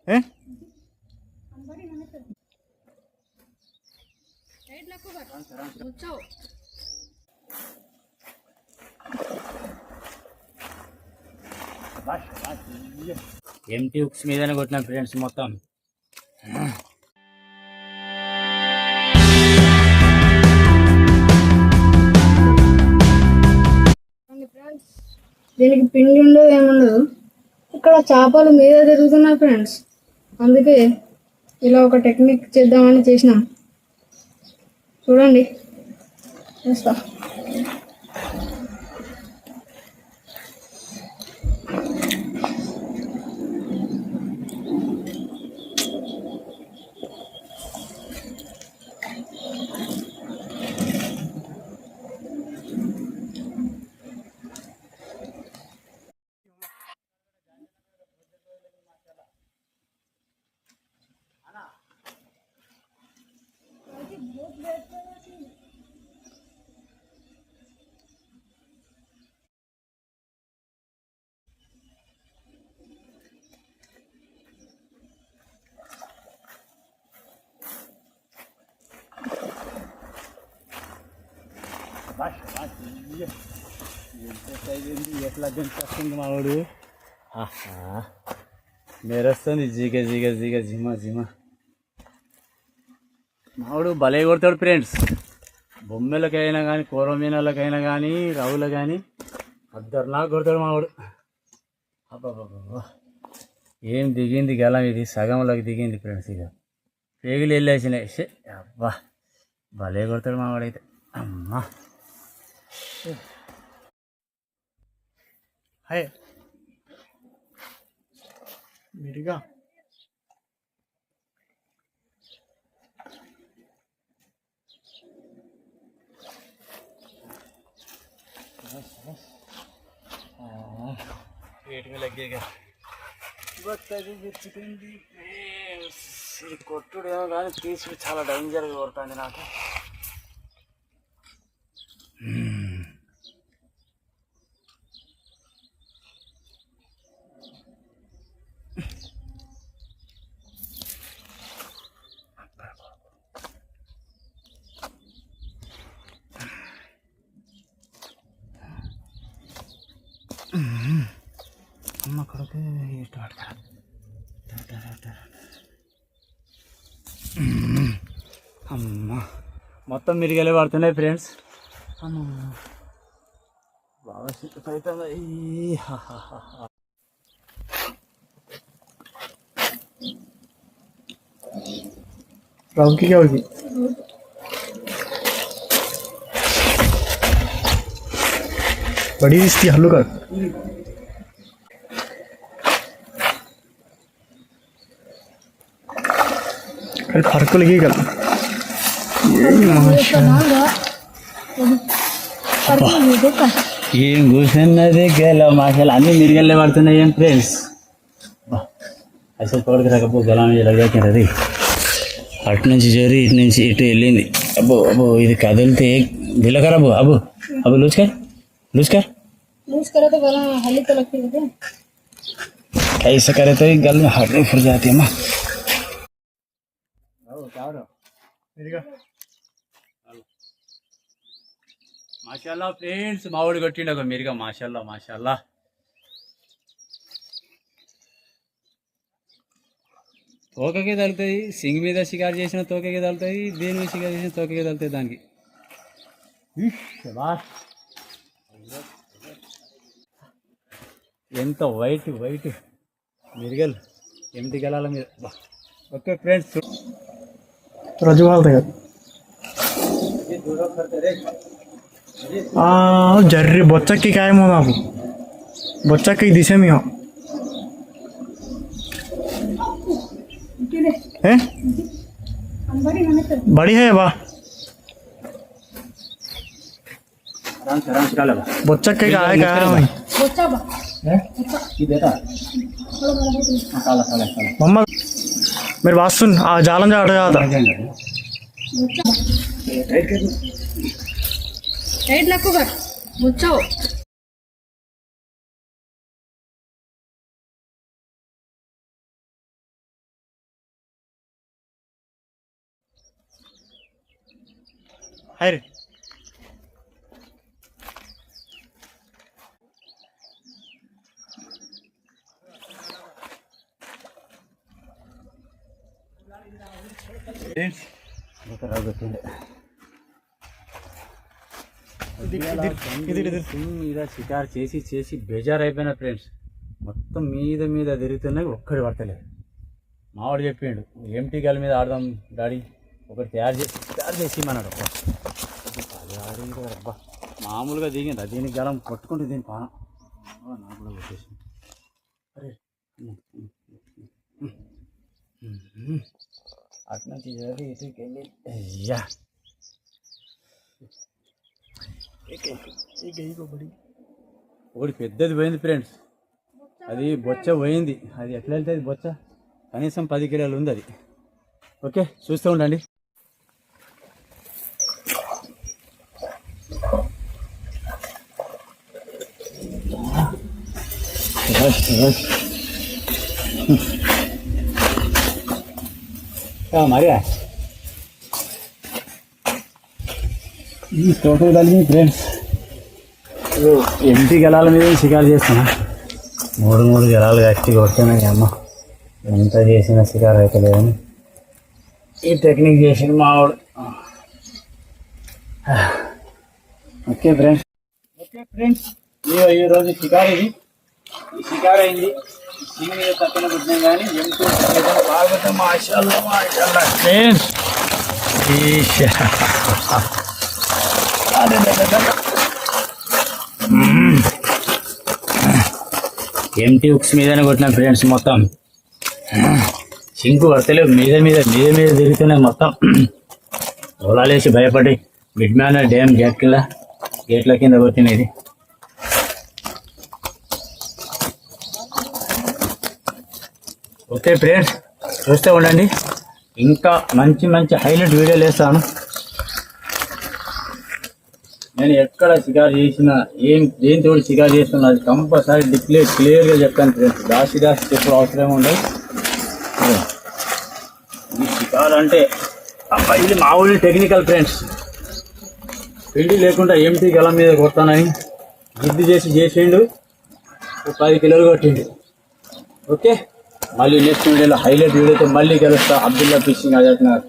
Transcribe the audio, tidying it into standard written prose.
ఏ empty hooks మీదనే కొట్టిన friends మొత్తం. దీనికి పిండి ఉండదు ఏముండదు, ఇక్కడ చేపలు మీద తిరుగుతున్నాయి ఫ్రెండ్స్. అందుకే ఇలా ఒక టెక్నిక్ చేద్దామని చేసినాం. చూడండి చేస్తా. ఎట్లా దింపేస్తుంది మావాడు. మెరుస్తుంది జిగ జిగ జిగ జిమ జిమ. మావాడు భలే కొడతాడు ఫ్రెండ్స్. బొమ్మెలకైనా కానీ కూరమీనలకైనా కానీ రవ్వులు కానీ అద్దరులాగా కొడతాడు మావాడు. అబ్బాబ్బా ఏం దిగింది గలం, ఇది సగంలోకి దిగింది ఫ్రెండ్స్. ఇక పేగులు వెళ్ళేసినాయి. అబ్బా భలే కొడతాడు మావాడైతే. అమ్మా హాయ్ మీరుగా पेट में लगेगा. కొట్టుడేమో కానీ తీసి చాలా డేంజర్గా కొడుతుంది నాకు. అమ్మ కొడుకు ఇటు పడతారు. అమ్మ మొత్తం మిరిగలే పడుతున్నాయి ఫ్రెండ్స్. అమ్మ బాగా సిట్టు అవుతుంది. राउंड की क्या होगी? बड़ी इसकी हल्लू कर कल फर्क को लगी कल ఏం కూర్చున్నది గెల మాసాలు అన్నీ మిరిగల్లే పడుతున్నాయి. ఏం ఫ్రెండ్స్ అసలు పడుకు రాకపో గెలం ఎలాగైతుంది. అటు నుంచి చేరి ఇటు నుంచి ఇటు వెళ్ళింది. అబ్బో అబ్బో ఇది కదిలితే దిలకర అబ్బో అబ్బో అబ్బో లూజ్కర్ लूज करे तो गला हल्ली तो लगती है. ऐसा करे तो गल में हट फुर जाती है माँ. माशाल्लाह फ्रेंड्स मावड़ी కొట్టిండగ మీరుగా. మాషాల్లా మాషాల్లా. తోకకే తగులుతాయి. సింగ్ మీద షికారు చేసిన తోకకే తగులుతాయి, దేని మీద షికారు చేసిన తోకకే తగులుతాయి దానికి. ఎంత వైట్ వైట్ మిరిగల్ ఎంటి గలాల మీద. ఓకే ఫ్రెండ్స్ जर्री बच्चा की काय मग आप बच्चा की दिशे में हो है बड़ी है वाह बच्चा के काय काय बच्चा बा मम्मा मेरी बात सुन जालन जा रहा था राइट नको कर बच्चा హాయ్ రే మీద షికారు చేసి చేసి బేజారు అయిపోయినా ఫ్రెండ్స్. మొత్తం మీద మీద తిరుగుతున్నాయి, ఒక్కడి పడతలేదు. మావాడు చెప్పిండు ఎంటీ గల మీద ఆడదాం డాడీ, ఒకటి తయారు చేసి అన్నాడు. అబ్బా మామూలుగా దిగింది, దీనికి గలం కొట్టుకుంటే దీని పానం నాకు కూడా వచ్చేసి. అరే అటు నుంచి ఇటుకి వెళ్ళి అయ్యా ఒకటి పెద్దది పోయింది ఫ్రెండ్స్. అది బొచ్చ పోయింది. అది ఎట్లా వెళ్తుంది బొచ్చ? కనీసం 10 కిలోలు ఉంది అది. ఓకే చూస్తూ ఉండండి. మరి ఈ టోటల్ కలిగి ఫ్రెండ్స్ ఎంటీ గెలాల మీద షికారు చేస్తున్నా. 3 గెలాలు కట్టి కొడుతున్నాయి. అమ్మ ఎంత చేసిన షికారు అయితే లేదని ఈ టెక్నిక్ చేసిన మావాడు. ఓకే ఫ్రెండ్స్ ఈరోజు షికారు ఇది. ఈ షికారు అయింది. దీని మీద తక్కువ పుట్టినాం కానీ ఎంతో బాగుంటాం. మాషాల్లా మాషాల్లా ఫ్రెండ్స్. ఎంటీ ఉక్స్ మీదనే కొట్టిన ఫ్రెండ్స్. మొత్తం సింకు పడతలేవు, మీద మీద మీద మీద తిరుగుతున్నాయి. మొత్తం ఓలాలేసి భయపడి మిడ్మ్యాన్ డ్యామ్ గేట్ల కింద కొట్టినది. ఓకే ఫ్రెండ్స్ చూస్తూ ఉండండి, ఇంకా మంచి మంచి హైలైట్ వీడియోలు వేస్తాను. నేను ఎక్కడ షికారు చేసినా దేనితో షికారు చేస్తున్నా అది కంపల్సరీ క్లియర్గా చెప్తాను ఫ్రెండ్స్. దాసి చెప్పు అవసరం ఉండదు. ఇది షికారు అంటే అబ్బా ఇది మా ఊరి టెక్నికల్ ఫ్రెండ్స్. పిండి లేకుండా ఎంటీ గల మీద కొడతానని జిద్దు చేసిండు. 10 కిలోలు కొట్టిండు. ఓకే మళ్ళీ నెక్స్ట్ వీడియోలో హైలైట్ వీడియోతో మళ్ళీ కలుస్తా. అబ్దుల్లా ఫిషింగ్ అజాట్నగర్.